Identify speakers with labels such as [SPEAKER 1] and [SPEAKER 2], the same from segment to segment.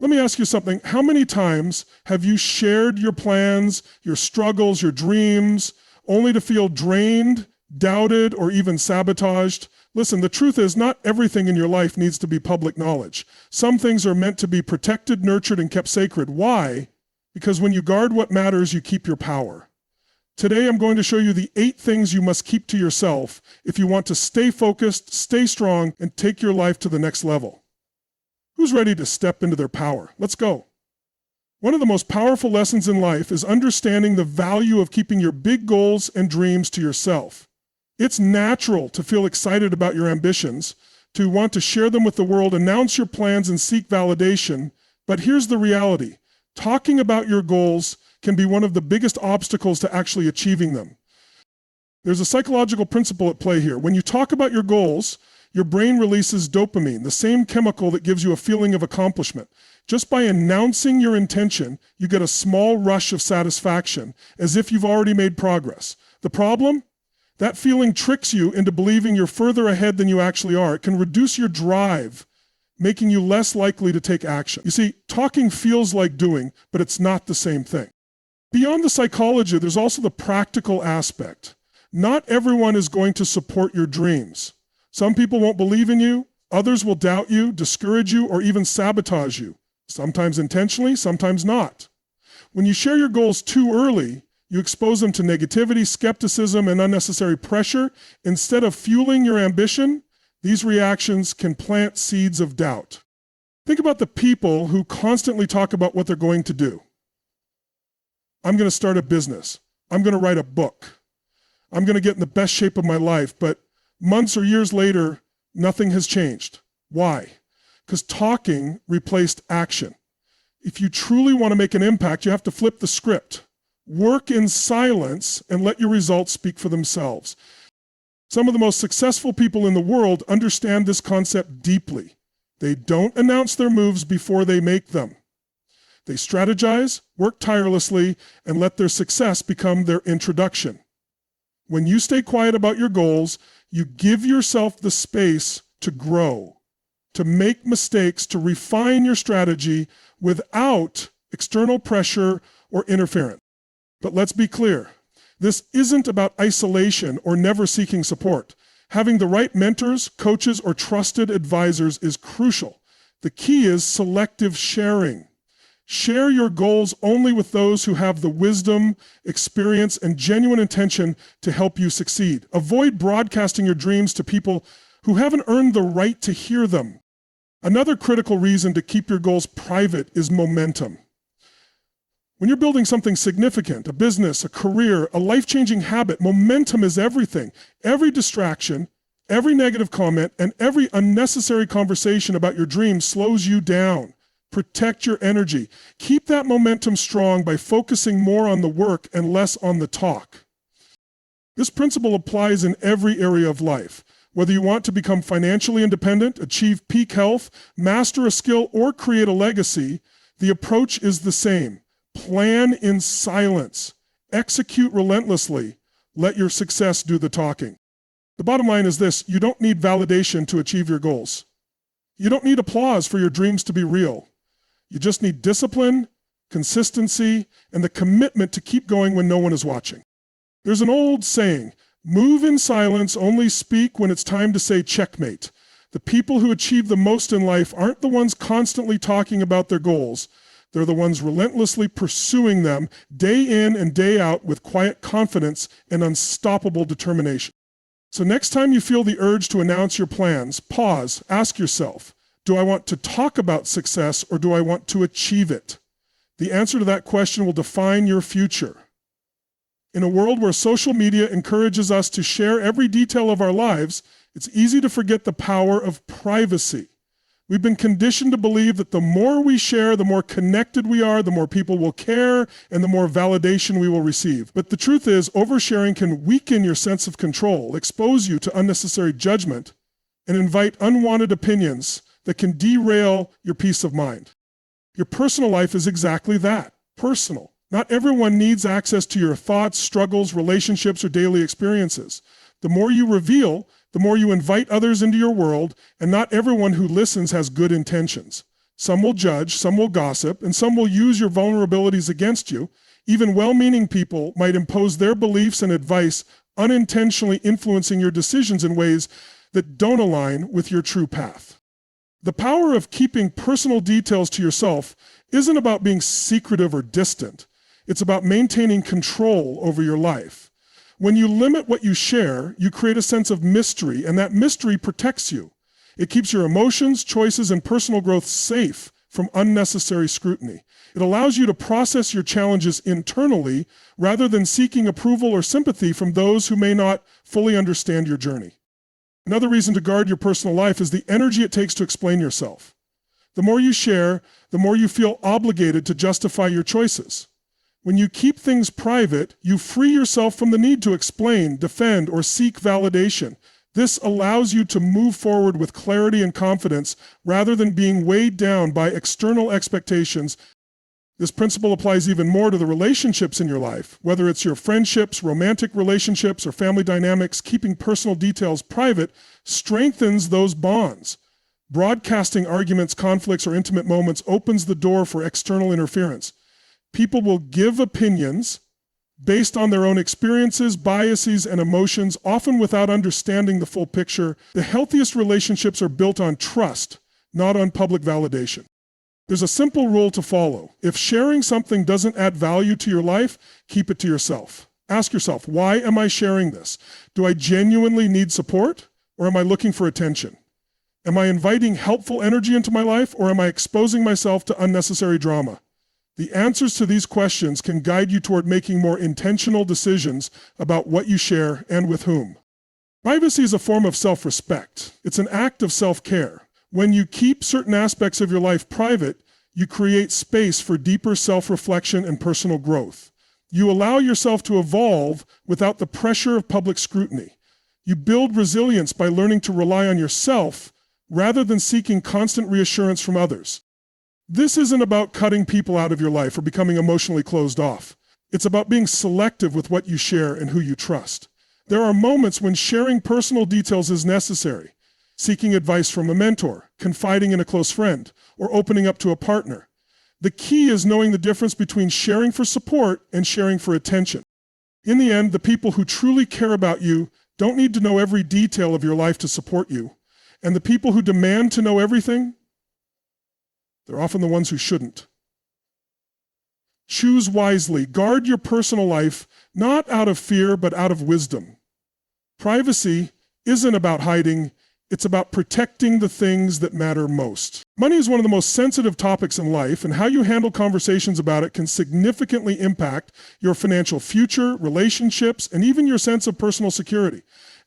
[SPEAKER 1] Let me ask you something. How many times have you shared your plans, your struggles, your dreams, only to feel drained, doubted, or even sabotaged? Listen, the truth is not everything in your life needs to be public knowledge. Some things are meant to be protected, nurtured, and kept sacred. Why? Because when you guard what matters, you keep your power. Today, I'm going to show you the 8 things you must keep to yourself if you want to stay focused, stay strong, and take your life to the next level. Who's ready to step into their power? Let's go. One of the most powerful lessons in life is understanding the value of keeping your big goals and dreams to yourself. It's natural to feel excited about your ambitions, to want to share them with the world, announce your plans, and seek validation. But here's the reality. Talking about your goals can be one of the biggest obstacles to actually achieving them. There's a psychological principle at play here. When you talk about your goals, your brain releases dopamine, the same chemical that gives you a feeling of accomplishment. Just by announcing your intention, you get a small rush of satisfaction, as if you've already made progress. The problem? That feeling tricks you into believing you're further ahead than you actually are. It can reduce your drive, making you less likely to take action. You see, talking feels like doing, but it's not the same thing. Beyond the psychology, there's also the practical aspect. Not everyone is going to support your dreams. Some people won't believe in you, others will doubt you, discourage you, or even sabotage you. Sometimes intentionally, sometimes not. When you share your goals too early, you expose them to negativity, skepticism, and unnecessary pressure. Instead of fueling your ambition, these reactions can plant seeds of doubt. Think about the people who constantly talk about what they're going to do. I'm going to start a business. I'm going to write a book. I'm going to get in the best shape of my life, but months or years later, nothing has changed. Why? Because talking replaced action. If you truly want to make an impact, you have to flip the script. Work in silence and let your results speak for themselves. Some of the most successful people in the world understand this concept deeply. They don't announce their moves before they make them. They strategize, work tirelessly, and let their success become their introduction. When you stay quiet about your goals, you give yourself the space to grow, to make mistakes, to refine your strategy without external pressure or interference. But let's be clear, this isn't about isolation or never seeking support. Having the right mentors, coaches, or trusted advisors is crucial. The key is selective sharing. Share your goals only with those who have the wisdom, experience, and genuine intention to help you succeed. Avoid broadcasting your dreams to people who haven't earned the right to hear them. Another critical reason to keep your goals private is momentum. When you're building something significant, a business, a career, a life-changing habit, momentum is everything. Every distraction, every negative comment, and every unnecessary conversation about your dreams slows you down. Protect your energy. Keep that momentum strong by focusing more on the work and less on the talk. This principle applies in every area of life. Whether you want to become financially independent, achieve peak health, master a skill, or create a legacy, the approach is the same. Plan in silence. Execute relentlessly. Let your success do the talking. The bottom line is this: you don't need validation to achieve your goals. You don't need applause for your dreams to be real. You just need discipline, consistency, and the commitment to keep going when no one is watching. There's an old saying, move in silence, only speak when it's time to say checkmate. The people who achieve the most in life aren't the ones constantly talking about their goals. They're the ones relentlessly pursuing them day in and day out with quiet confidence and unstoppable determination. So next time you feel the urge to announce your plans, pause, ask yourself, do I want to talk about success or do I want to achieve it? The answer to that question will define your future. In a world where social media encourages us to share every detail of our lives, it's easy to forget the power of privacy. We've been conditioned to believe that the more we share, the more connected we are, the more people will care, and the more validation we will receive. But the truth is, oversharing can weaken your sense of control, expose you to unnecessary judgment, and invite unwanted opinions that can derail your peace of mind. Your personal life is exactly that, personal. Not everyone needs access to your thoughts, struggles, relationships, or daily experiences. The more you reveal, the more you invite others into your world, and not everyone who listens has good intentions. Some will judge, some will gossip, and some will use your vulnerabilities against you. Even well-meaning people might impose their beliefs and advice, unintentionally influencing your decisions in ways that don't align with your true path. The power of keeping personal details to yourself isn't about being secretive or distant. It's about maintaining control over your life. When you limit what you share, you create a sense of mystery, and that mystery protects you. It keeps your emotions, choices, and personal growth safe from unnecessary scrutiny. It allows you to process your challenges internally rather than seeking approval or sympathy from those who may not fully understand your journey. Another reason to guard your personal life is the energy it takes to explain yourself. The more you share, the more you feel obligated to justify your choices. When you keep things private, you free yourself from the need to explain, defend, or seek validation. This allows you to move forward with clarity and confidence rather than being weighed down by external expectations. This principle applies even more to the relationships in your life. Whether it's your friendships, romantic relationships, or family dynamics, keeping personal details private strengthens those bonds. Broadcasting arguments, conflicts, or intimate moments opens the door for external interference. People will give opinions based on their own experiences, biases, and emotions, often without understanding the full picture. The healthiest relationships are built on trust, not on public validation. There's a simple rule to follow. If sharing something doesn't add value to your life, keep it to yourself. Ask yourself, why am I sharing this? Do I genuinely need support, or am I looking for attention? Am I inviting helpful energy into my life, or am I exposing myself to unnecessary drama? The answers to these questions can guide you toward making more intentional decisions about what you share and with whom. Privacy is a form of self-respect. It's an act of self-care. When you keep certain aspects of your life private, you create space for deeper self-reflection and personal growth. You allow yourself to evolve without the pressure of public scrutiny. You build resilience by learning to rely on yourself rather than seeking constant reassurance from others. This isn't about cutting people out of your life or becoming emotionally closed off. It's about being selective with what you share and who you trust. There are moments when sharing personal details is necessary. Seeking advice from a mentor, confiding in a close friend, or opening up to a partner. The key is knowing the difference between sharing for support and sharing for attention. In the end, the people who truly care about you don't need to know every detail of your life to support you. And the people who demand to know everything, they're often the ones who shouldn't. Choose wisely. Guard your personal life, not out of fear, but out of wisdom. Privacy isn't about hiding. It's about protecting the things that matter most. Money is one of the most sensitive topics in life, and how you handle conversations about it can significantly impact your financial future, relationships, and even your sense of personal security.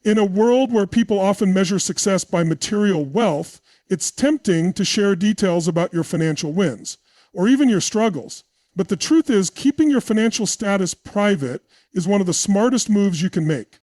[SPEAKER 1] In a world where people often measure success by material wealth, it's tempting to share details about your financial wins, or even your struggles. But the truth is, keeping your financial status private is one of the smartest moves you can make.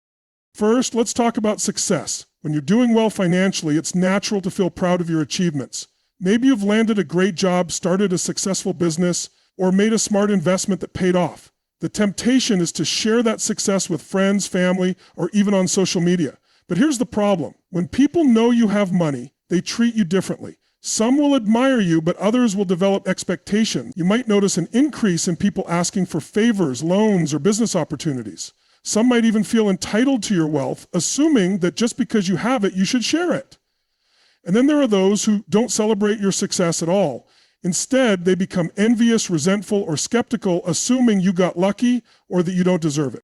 [SPEAKER 1] First, let's talk about success. When you're doing well financially, it's natural to feel proud of your achievements. Maybe you've landed a great job, started a successful business, or made a smart investment that paid off. The temptation is to share that success with friends, family, or even on social media. But here's the problem. When people know you have money, they treat you differently. Some will admire you, but others will develop expectations. You might notice an increase in people asking for favors, loans, or business opportunities. Some might even feel entitled to your wealth, assuming that just because you have it, you should share it. And then there are those who don't celebrate your success at all. Instead, they become envious, resentful, or skeptical, assuming you got lucky or that you don't deserve it.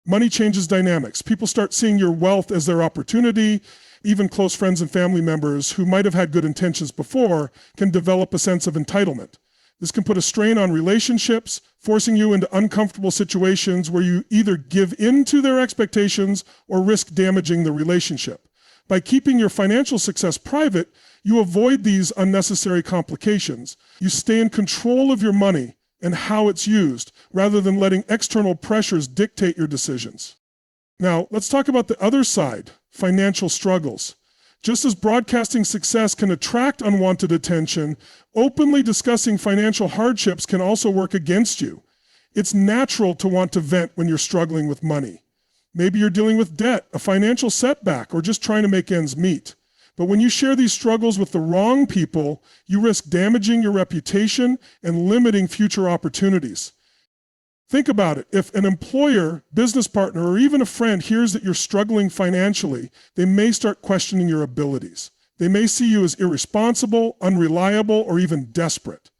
[SPEAKER 1] Money changes dynamics. People start seeing your wealth as their opportunity. Even close friends and family members who might have had good intentions before can develop a sense of entitlement. This can put a strain on relationships, forcing you into uncomfortable situations where you either give in to their expectations or risk damaging the relationship. By keeping your financial success private, you avoid these unnecessary complications. You stay in control of your money and how it's used, rather than letting external pressures dictate your decisions. Now, let's talk about the other side, financial struggles. Just as broadcasting success can attract unwanted attention, openly discussing financial hardships can also work against you. It's natural to want to vent when you're struggling with money. Maybe you're dealing with debt, a financial setback, or just trying to make ends meet. But when you share these struggles with the wrong people, you risk damaging your reputation and limiting future opportunities. Think about it. If an employer, business partner, or even a friend hears that you're struggling financially, they may start questioning your abilities. They may see you as irresponsible, unreliable, or even desperate.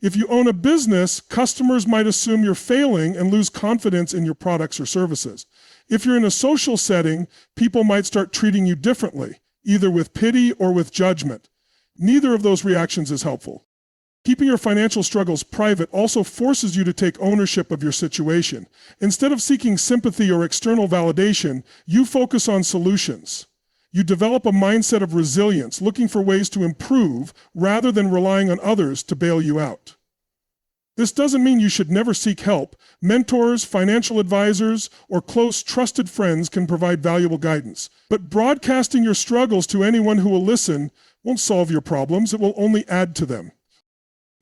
[SPEAKER 1] If you own a business, customers might assume you're failing and lose confidence in your products or services. If you're in a social setting, people might start treating you differently, either with pity or with judgment. Neither of those reactions is helpful. Keeping your financial struggles private also forces you to take ownership of your situation. Instead of seeking sympathy or external validation, you focus on solutions. You develop a mindset of resilience, looking for ways to improve rather than relying on others to bail you out. This doesn't mean you should never seek help. Mentors, financial advisors, or close, trusted friends can provide valuable guidance. But broadcasting your struggles to anyone who will listen won't solve your problems. It will only add to them.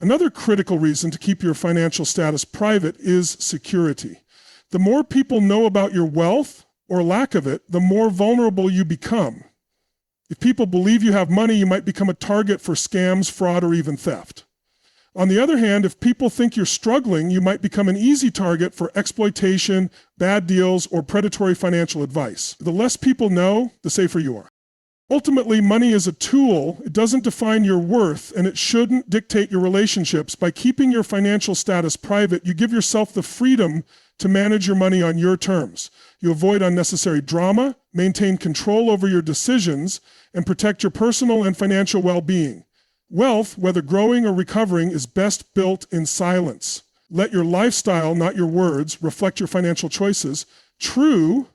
[SPEAKER 1] Another critical reason to keep your financial status private is security. The more people know about your wealth, or lack of it, the more vulnerable you become. If people believe you have money, you might become a target for scams, fraud, or even theft. On the other hand, if people think you're struggling, you might become an easy target for exploitation, bad deals, or predatory financial advice. The less people know, the safer you are. Ultimately, money is a tool. It doesn't define your worth, and it shouldn't dictate your relationships. By keeping your financial status private, you give yourself the freedom to manage your money on your terms. You avoid unnecessary drama, maintain control over your decisions, and protect your personal and financial well-being. Wealth, whether growing or recovering, is best built in silence. Let your lifestyle, not your words, reflect your financial choices. True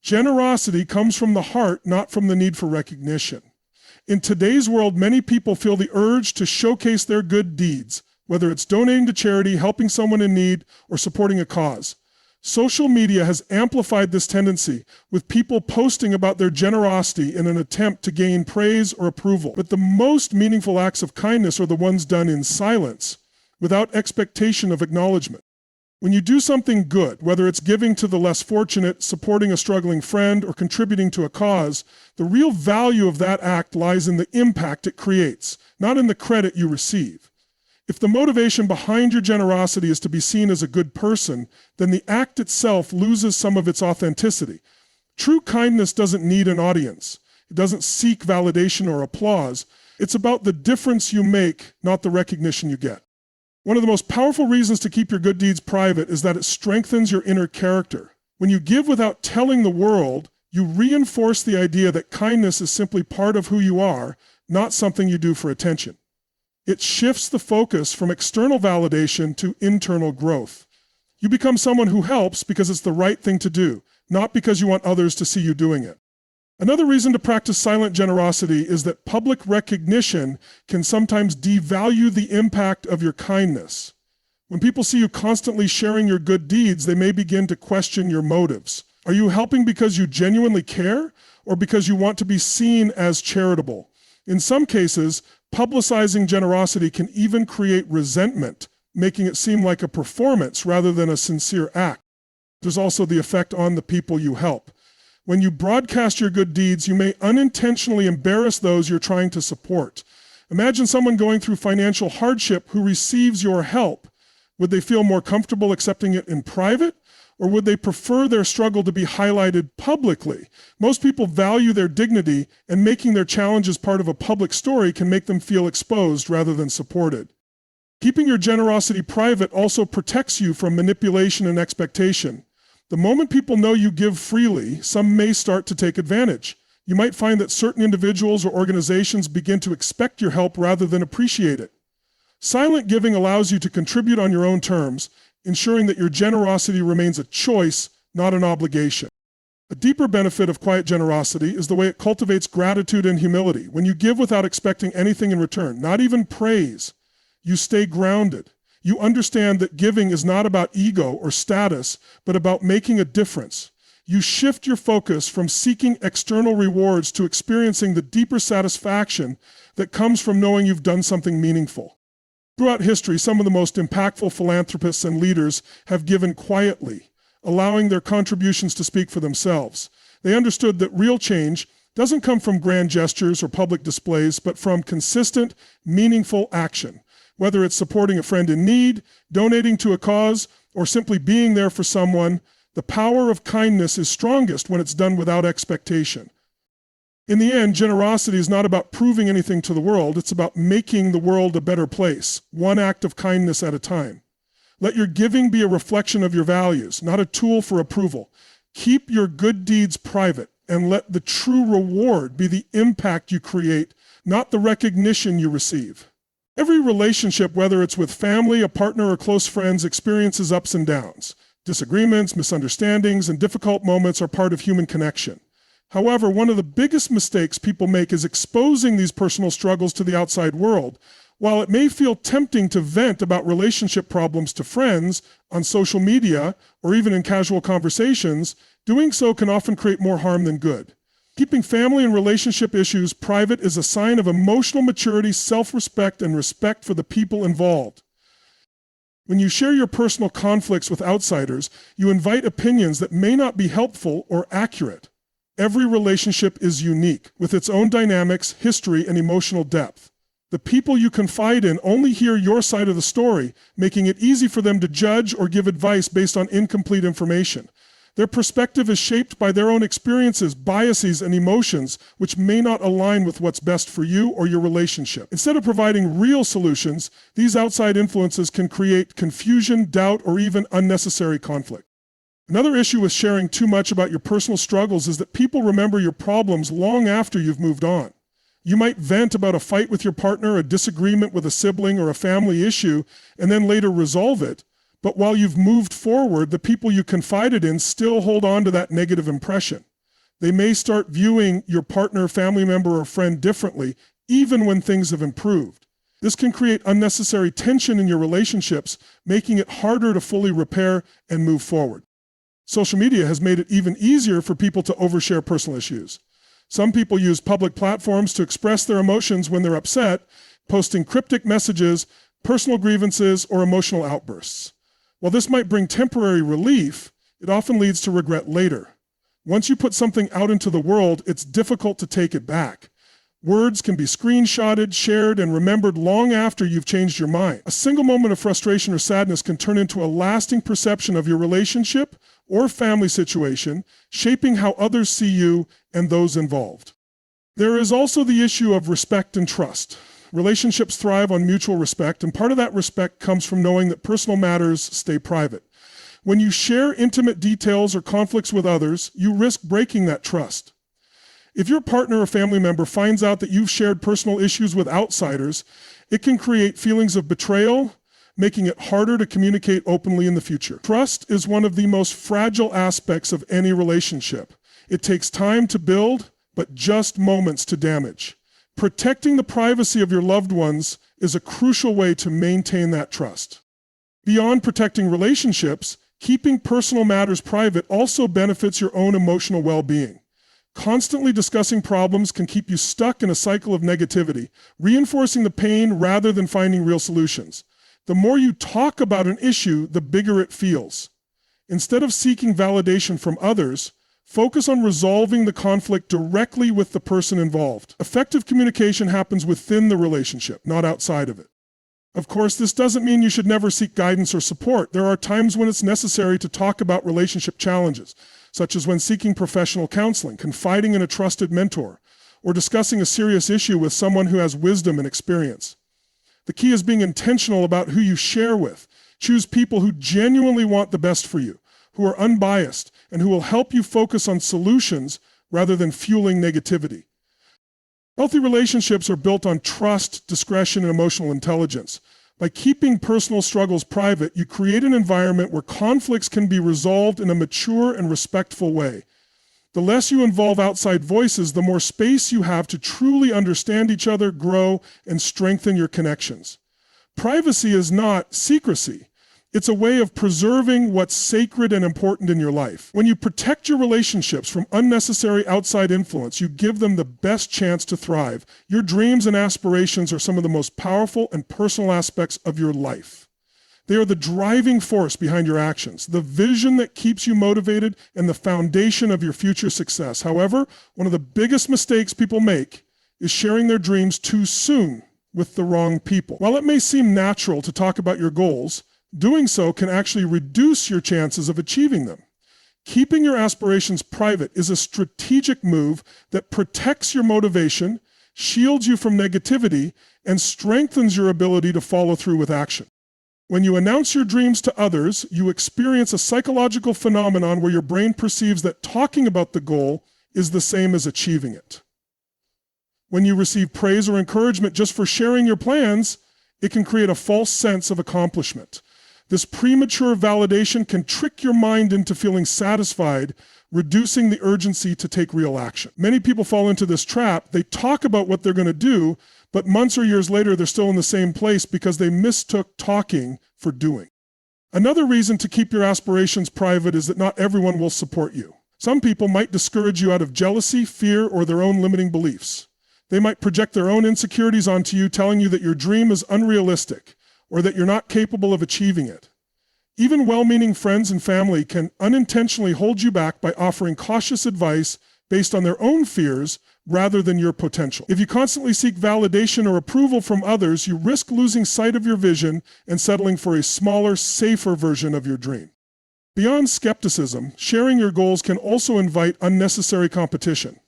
[SPEAKER 1] generosity comes from the heart, not from the need for recognition. In today's world, many people feel the urge to showcase their good deeds, whether it's donating to charity, helping someone in need, or supporting a cause. Social media has amplified this tendency, with people posting about their generosity in an attempt to gain praise or approval. But the most meaningful acts of kindness are the ones done in silence, without expectation of acknowledgement. When you do something good, whether it's giving to the less fortunate, supporting a struggling friend, or contributing to a cause, the real value of that act lies in the impact it creates, not in the credit you receive. If the motivation behind your generosity is to be seen as a good person, then the act itself loses some of its authenticity. True kindness doesn't need an audience. It doesn't seek validation or applause. It's about the difference you make, not the recognition you get. One of the most powerful reasons to keep your good deeds private is that it strengthens your inner character. When you give without telling the world, you reinforce the idea that kindness is simply part of who you are, not something you do for attention. It shifts the focus from external validation to internal growth. You become someone who helps because it's the right thing to do, not because you want others to see you doing it. Another reason to practice silent generosity is that public recognition can sometimes devalue the impact of your kindness. When people see you constantly sharing your good deeds, they may begin to question your motives. Are you helping because you genuinely care, or because you want to be seen as charitable? In some cases, publicizing generosity can even create resentment, making it seem like a performance rather than a sincere act. There's also the effect on the people you help. When you broadcast your good deeds, you may unintentionally embarrass those you're trying to support. Imagine someone going through financial hardship who receives your help. Would they feel more comfortable accepting it in private, or would they prefer their struggle to be highlighted publicly? Most people value their dignity, and making their challenges part of a public story can make them feel exposed rather than supported. Keeping your generosity private also protects you from manipulation and expectation. The moment people know you give freely, some may start to take advantage. You might find that certain individuals or organizations begin to expect your help rather than appreciate it. Silent giving allows you to contribute on your own terms, ensuring that your generosity remains a choice, not an obligation. A deeper benefit of quiet generosity is the way it cultivates gratitude and humility. When you give without expecting anything in return, not even praise, you stay grounded. You understand that giving is not about ego or status, but about making a difference. You shift your focus from seeking external rewards to experiencing the deeper satisfaction that comes from knowing you've done something meaningful. Throughout history, some of the most impactful philanthropists and leaders have given quietly, allowing their contributions to speak for themselves. They understood that real change doesn't come from grand gestures or public displays, but from consistent, meaningful action. Whether it's supporting a friend in need, donating to a cause, or simply being there for someone, the power of kindness is strongest when it's done without expectation. In the end, generosity is not about proving anything to the world, it's about making the world a better place, one act of kindness at a time. Let your giving be a reflection of your values, not a tool for approval. Keep your good deeds private, and let the true reward be the impact you create, not the recognition you receive. Every relationship, whether it's with family, a partner, or close friends, experiences ups and downs. Disagreements, misunderstandings, and difficult moments are part of human connection. However, one of the biggest mistakes people make is exposing these personal struggles to the outside world. While it may feel tempting to vent about relationship problems to friends, on social media, or even in casual conversations, doing so can often create more harm than good. Keeping family and relationship issues private is a sign of emotional maturity, self-respect, and respect for the people involved. When you share your personal conflicts with outsiders, you invite opinions that may not be helpful or accurate. Every relationship is unique, with its own dynamics, history, and emotional depth. The people you confide in only hear your side of the story, making it easy for them to judge or give advice based on incomplete information. Their perspective is shaped by their own experiences, biases, and emotions, which may not align with what's best for you or your relationship. Instead of providing real solutions, these outside influences can create confusion, doubt, or even unnecessary conflict. Another issue with sharing too much about your personal struggles is that people remember your problems long after you've moved on. You might vent about a fight with your partner, a disagreement with a sibling, or a family issue, and then later resolve it. But while you've moved forward, the people you confided in still hold on to that negative impression. They may start viewing your partner, family member, or friend differently, even when things have improved. This can create unnecessary tension in your relationships, making it harder to fully repair and move forward. Social media has made it even easier for people to overshare personal issues. Some people use public platforms to express their emotions when they're upset, posting cryptic messages, personal grievances, or emotional outbursts. While this might bring temporary relief, it often leads to regret later. Once you put something out into the world, it's difficult to take it back. Words can be screenshotted, shared, and remembered long after you've changed your mind. A single moment of frustration or sadness can turn into a lasting perception of your relationship or family situation, shaping how others see you and those involved. There is also the issue of respect and trust. Relationships thrive on mutual respect, and part of that respect comes from knowing that personal matters stay private. When you share intimate details or conflicts with others, you risk breaking that trust. If your partner or family member finds out that you've shared personal issues with outsiders, it can create feelings of betrayal, making it harder to communicate openly in the future. Trust is one of the most fragile aspects of any relationship. It takes time to build, but just moments to damage. Protecting the privacy of your loved ones is a crucial way to maintain that trust. Beyond protecting relationships, keeping personal matters private also benefits your own emotional well-being. Constantly discussing problems can keep you stuck in a cycle of negativity, reinforcing the pain rather than finding real solutions. The more you talk about an issue, the bigger it feels. Instead of seeking validation from others, focus on resolving the conflict directly with the person involved. Effective communication happens within the relationship, not outside of it. Of course, this doesn't mean you should never seek guidance or support. There are times when it's necessary to talk about relationship challenges, such as when seeking professional counseling, confiding in a trusted mentor, or discussing a serious issue with someone who has wisdom and experience. The key is being intentional about who you share with. Choose people who genuinely want the best for you, who are unbiased, and who will help you focus on solutions rather than fueling negativity. Healthy relationships are built on trust, discretion, and emotional intelligence. By keeping personal struggles private, you create an environment where conflicts can be resolved in a mature and respectful way. The less you involve outside voices, the more space you have to truly understand each other, grow, and strengthen your connections. Privacy is not secrecy. It's a way of preserving what's sacred and important in your life. When you protect your relationships from unnecessary outside influence, you give them the best chance to thrive. Your dreams and aspirations are some of the most powerful and personal aspects of your life. They are the driving force behind your actions, the vision that keeps you motivated and the foundation of your future success. However, one of the biggest mistakes people make is sharing their dreams too soon with the wrong people. While it may seem natural to talk about your goals, doing so can actually reduce your chances of achieving them. Keeping your aspirations private is a strategic move that protects your motivation, shields you from negativity, and strengthens your ability to follow through with action. When you announce your dreams to others, you experience a psychological phenomenon where your brain perceives that talking about the goal is the same as achieving it. When you receive praise or encouragement just for sharing your plans, it can create a false sense of accomplishment. This premature validation can trick your mind into feeling satisfied, reducing the urgency to take real action. Many people fall into this trap. They talk about what they're going to do, but months or years later, they're still in the same place because they mistook talking for doing. Another reason to keep your aspirations private is that not everyone will support you. Some people might discourage you out of jealousy, fear, or their own limiting beliefs. They might project their own insecurities onto you, telling you that your dream is unrealistic or that you're not capable of achieving it. Even well-meaning friends and family can unintentionally hold you back by offering cautious advice based on their own fears rather than your potential. If you constantly seek validation or approval from others, you risk losing sight of your vision and settling for a smaller, safer version of your dream. Beyond skepticism, sharing your goals can also invite unnecessary competition.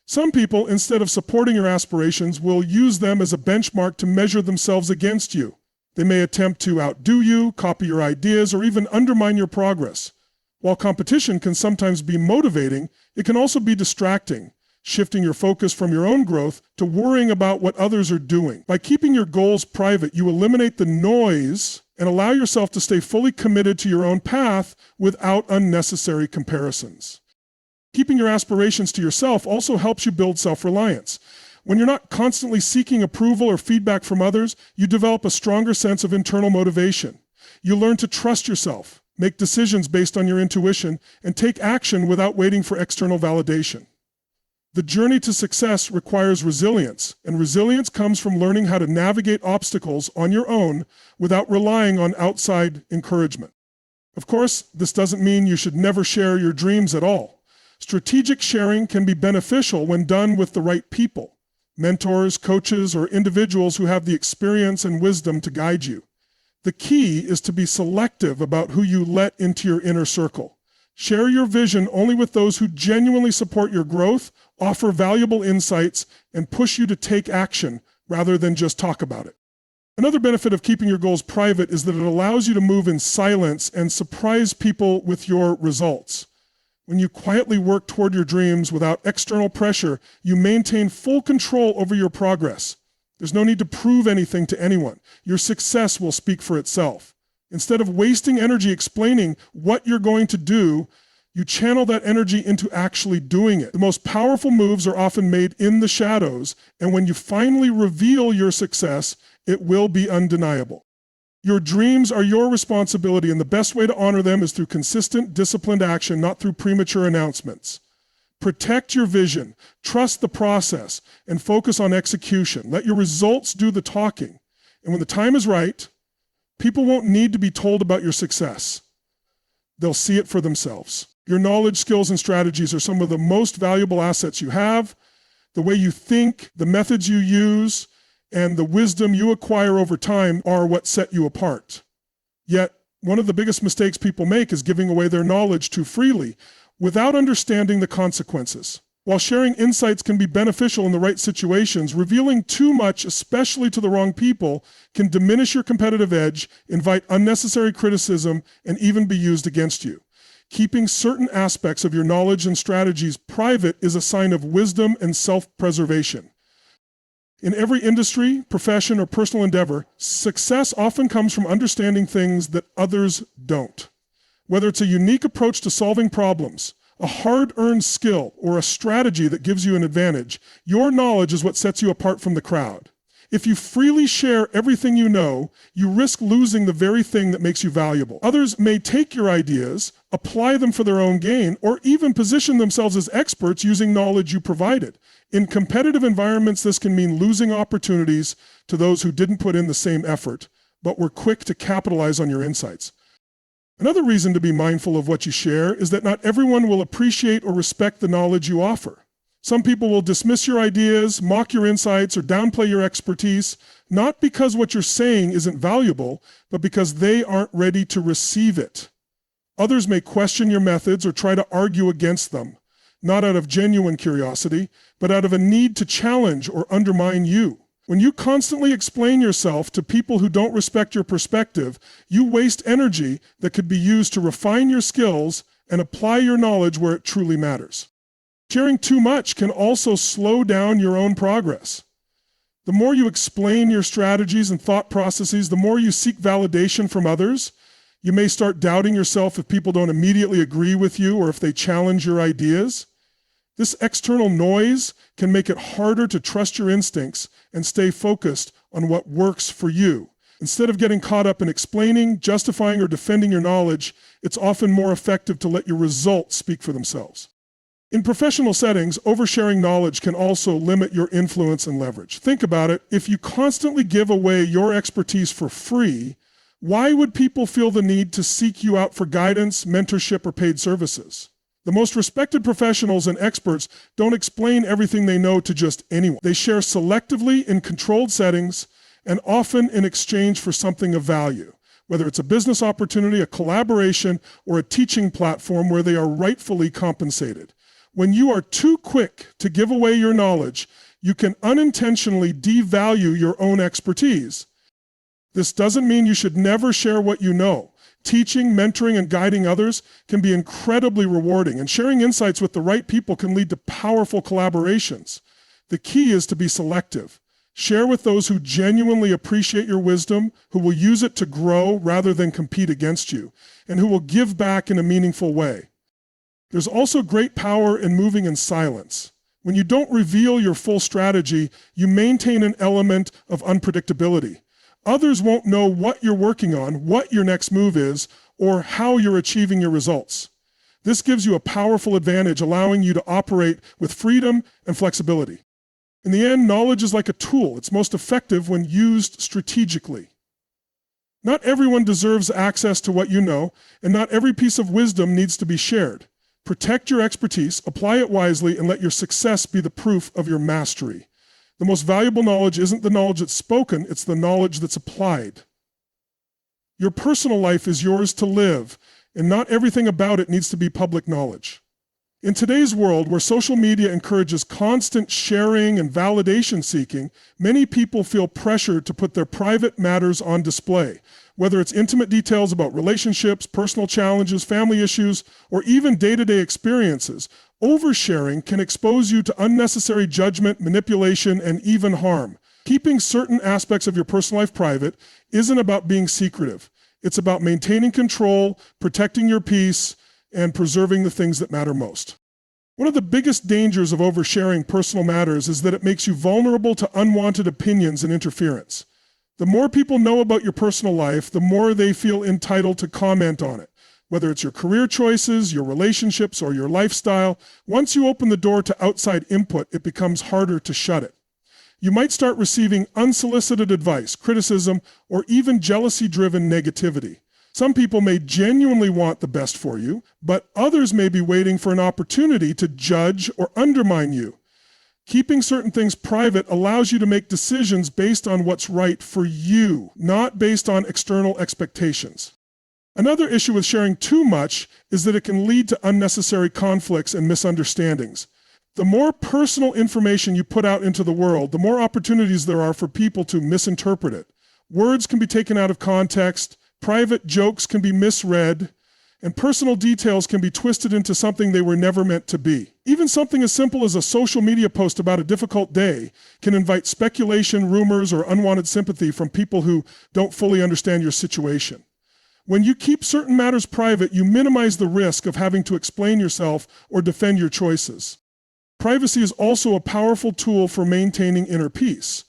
[SPEAKER 1] Some people, instead of supporting your aspirations, will use them as a benchmark to measure themselves against you. They may attempt to outdo you, copy your ideas, or even undermine your progress. While competition can sometimes be motivating, it can also be distracting, shifting your focus from your own growth to worrying about what others are doing. By keeping your goals private, you eliminate the noise and allow yourself to stay fully committed to your own path without unnecessary comparisons. Keeping your aspirations to yourself also helps you build self-reliance. When you're not constantly seeking approval or feedback from others, you develop a stronger sense of internal motivation. You learn to trust yourself, make decisions based on your intuition, and take action without waiting for external validation. The journey to success requires resilience, and resilience comes from learning how to navigate obstacles on your own without relying on outside encouragement. Of course, this doesn't mean you should never share your dreams at all. Strategic sharing can be beneficial when done with the right people, mentors, coaches, or individuals who have the experience and wisdom to guide you. The key is to be selective about who you let into your inner circle. Share your vision only with those who genuinely support your growth, offer valuable insights, and push you to take action rather than just talk about it. Another benefit of keeping your goals private is that it allows you to move in silence and surprise people with your results. When you quietly work toward your dreams without external pressure, you maintain full control over your progress. There's no need to prove anything to anyone. Your success will speak for itself. Instead of wasting energy explaining what you're going to do, you channel that energy into actually doing it. The most powerful moves are often made in the shadows, and when you finally reveal your success, it will be undeniable. Your dreams are your responsibility, and the best way to honor them is through consistent, disciplined action, not through premature announcements. Protect your vision, trust the process, and focus on execution. Let your results do the talking. And when the time is right, people won't need to be told about your success. They'll see it for themselves. Your knowledge, skills, and strategies are some of the most valuable assets you have. The way you think, the methods you use, and the wisdom you acquire over time are what set you apart. Yet, one of the biggest mistakes people make is giving away their knowledge too freely, without understanding the consequences. While sharing insights can be beneficial in the right situations, revealing too much, especially to the wrong people, can diminish your competitive edge, invite unnecessary criticism, and even be used against you. Keeping certain aspects of your knowledge and strategies private is a sign of wisdom and self-preservation. In every industry, profession, or personal endeavor, success often comes from understanding things that others don't. Whether it's a unique approach to solving problems, a hard-earned skill, or a strategy that gives you an advantage, your knowledge is what sets you apart from the crowd. If you freely share everything you know, you risk losing the very thing that makes you valuable. Others may take your ideas, apply them for their own gain, or even position themselves as experts using knowledge you provided. In competitive environments, this can mean losing opportunities to those who didn't put in the same effort, but we're quick to capitalize on your insights. Another reason to be mindful of what you share is that not everyone will appreciate or respect the knowledge you offer. Some people will dismiss your ideas, mock your insights, or downplay your expertise, not because what you're saying isn't valuable, but because they aren't ready to receive it. Others may question your methods or try to argue against them, not out of genuine curiosity, but out of a need to challenge or undermine you. When you constantly explain yourself to people who don't respect your perspective, you waste energy that could be used to refine your skills and apply your knowledge where it truly matters. Sharing too much can also slow down your own progress. The more you explain your strategies and thought processes, the more you seek validation from others. You may start doubting yourself if people don't immediately agree with you or if they challenge your ideas. This external noise can make it harder to trust your instincts and stay focused on what works for you. Instead of getting caught up in explaining, justifying, or defending your knowledge, it's often more effective to let your results speak for themselves. In professional settings, oversharing knowledge can also limit your influence and leverage. Think about it. If you constantly give away your expertise for free, why would people feel the need to seek you out for guidance, mentorship, or paid services? The most respected professionals and experts don't explain everything they know to just anyone. They share selectively in controlled settings and often in exchange for something of value, whether it's a business opportunity, a collaboration, or a teaching platform where they are rightfully compensated. When you are too quick to give away your knowledge, you can unintentionally devalue your own expertise. This doesn't mean you should never share what you know. Teaching, mentoring, and guiding others can be incredibly rewarding, and sharing insights with the right people can lead to powerful collaborations. The key is to be selective. Share with those who genuinely appreciate your wisdom, who will use it to grow rather than compete against you, and who will give back in a meaningful way. There's also great power in moving in silence. When you don't reveal your full strategy, you maintain an element of unpredictability. Others won't know what you're working on, what your next move is, or how you're achieving your results. This gives you a powerful advantage, allowing you to operate with freedom and flexibility. In the end, knowledge is like a tool. It's most effective when used strategically. Not everyone deserves access to what you know, and not every piece of wisdom needs to be shared. Protect your expertise, apply it wisely, and let your success be the proof of your mastery. The most valuable knowledge isn't the knowledge that's spoken, it's the knowledge that's applied. Your personal life is yours to live, and not everything about it needs to be public knowledge. In today's world, where social media encourages constant sharing and validation seeking, many people feel pressured to put their private matters on display. Whether it's intimate details about relationships, personal challenges, family issues, or even day-to-day experiences, oversharing can expose you to unnecessary judgment, manipulation, and even harm. Keeping certain aspects of your personal life private isn't about being secretive. It's about maintaining control, protecting your peace, and preserving the things that matter most. One of the biggest dangers of oversharing personal matters is that it makes you vulnerable to unwanted opinions and interference. The more people know about your personal life, the more they feel entitled to comment on it. Whether it's your career choices, your relationships, or your lifestyle, once you open the door to outside input, it becomes harder to shut it. You might start receiving unsolicited advice, criticism, or even jealousy-driven negativity. Some people may genuinely want the best for you, but others may be waiting for an opportunity to judge or undermine you. Keeping certain things private allows you to make decisions based on what's right for you, not based on external expectations. Another issue with sharing too much is that it can lead to unnecessary conflicts and misunderstandings. The more personal information you put out into the world, the more opportunities there are for people to misinterpret it. Words can be taken out of context, private jokes can be misread, and personal details can be twisted into something they were never meant to be. Even something as simple as a social media post about a difficult day can invite speculation, rumors, or unwanted sympathy from people who don't fully understand your situation. When you keep certain matters private, you minimize the risk of having to explain yourself or defend your choices. Privacy is also a powerful tool for maintaining inner peace.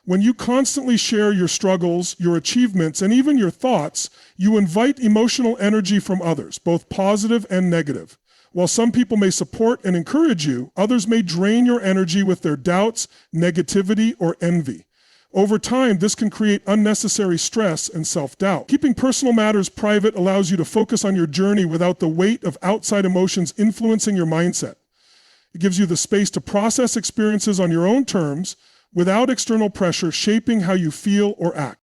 [SPEAKER 1] When you constantly share your struggles, your achievements, and even your thoughts, you invite emotional energy from others, both positive and negative. While some people may support and encourage you, others may drain your energy with their doubts, negativity, or envy. Over time, this can create unnecessary stress and self-doubt. Keeping personal matters private allows you to focus on your journey without the weight of outside emotions influencing your mindset. It gives you the space to process experiences on your own terms without external pressure shaping how you feel or act.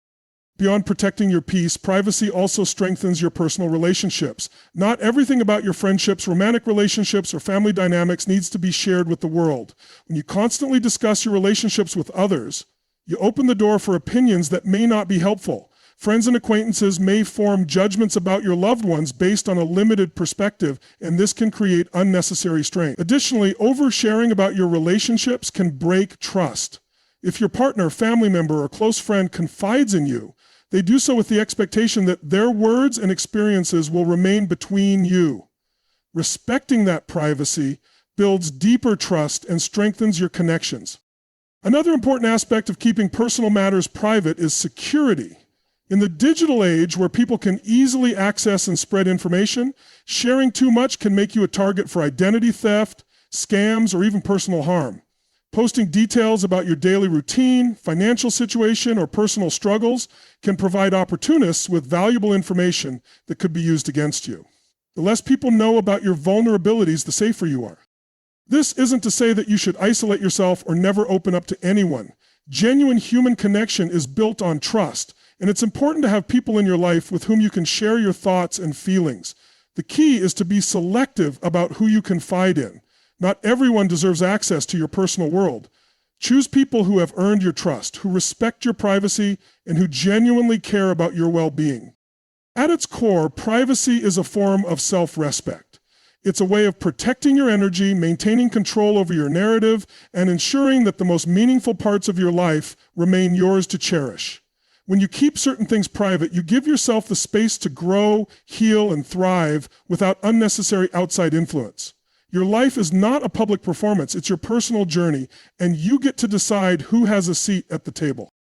[SPEAKER 1] Beyond protecting your peace, privacy also strengthens your personal relationships. Not everything about your friendships, romantic relationships, or family dynamics needs to be shared with the world. When you constantly discuss your relationships with others, you open the door for opinions that may not be helpful. Friends and acquaintances may form judgments about your loved ones based on a limited perspective, and this can create unnecessary strain. Additionally, oversharing about your relationships can break trust. If your partner, family member, or close friend confides in you, they do so with the expectation that their words and experiences will remain between you. Respecting that privacy builds deeper trust and strengthens your connections. Another important aspect of keeping personal matters private is security. In the digital age where people can easily access and spread information, sharing too much can make you a target for identity theft, scams, or even personal harm. Posting details about your daily routine, financial situation, or personal struggles can provide opportunists with valuable information that could be used against you. The less people know about your vulnerabilities, the safer you are. This isn't to say that you should isolate yourself or never open up to anyone. Genuine human connection is built on trust, and it's important to have people in your life with whom you can share your thoughts and feelings. The key is to be selective about who you confide in. Not everyone deserves access to your personal world. Choose people who have earned your trust, who respect your privacy, and who genuinely care about your well-being. At its core, privacy is a form of self-respect. It's a way of protecting your energy, maintaining control over your narrative, and ensuring that the most meaningful parts of your life remain yours to cherish. When you keep certain things private, you give yourself the space to grow, heal, and thrive without unnecessary outside influence. Your life is not a public performance, it's your personal journey, and you get to decide who has a seat at the table.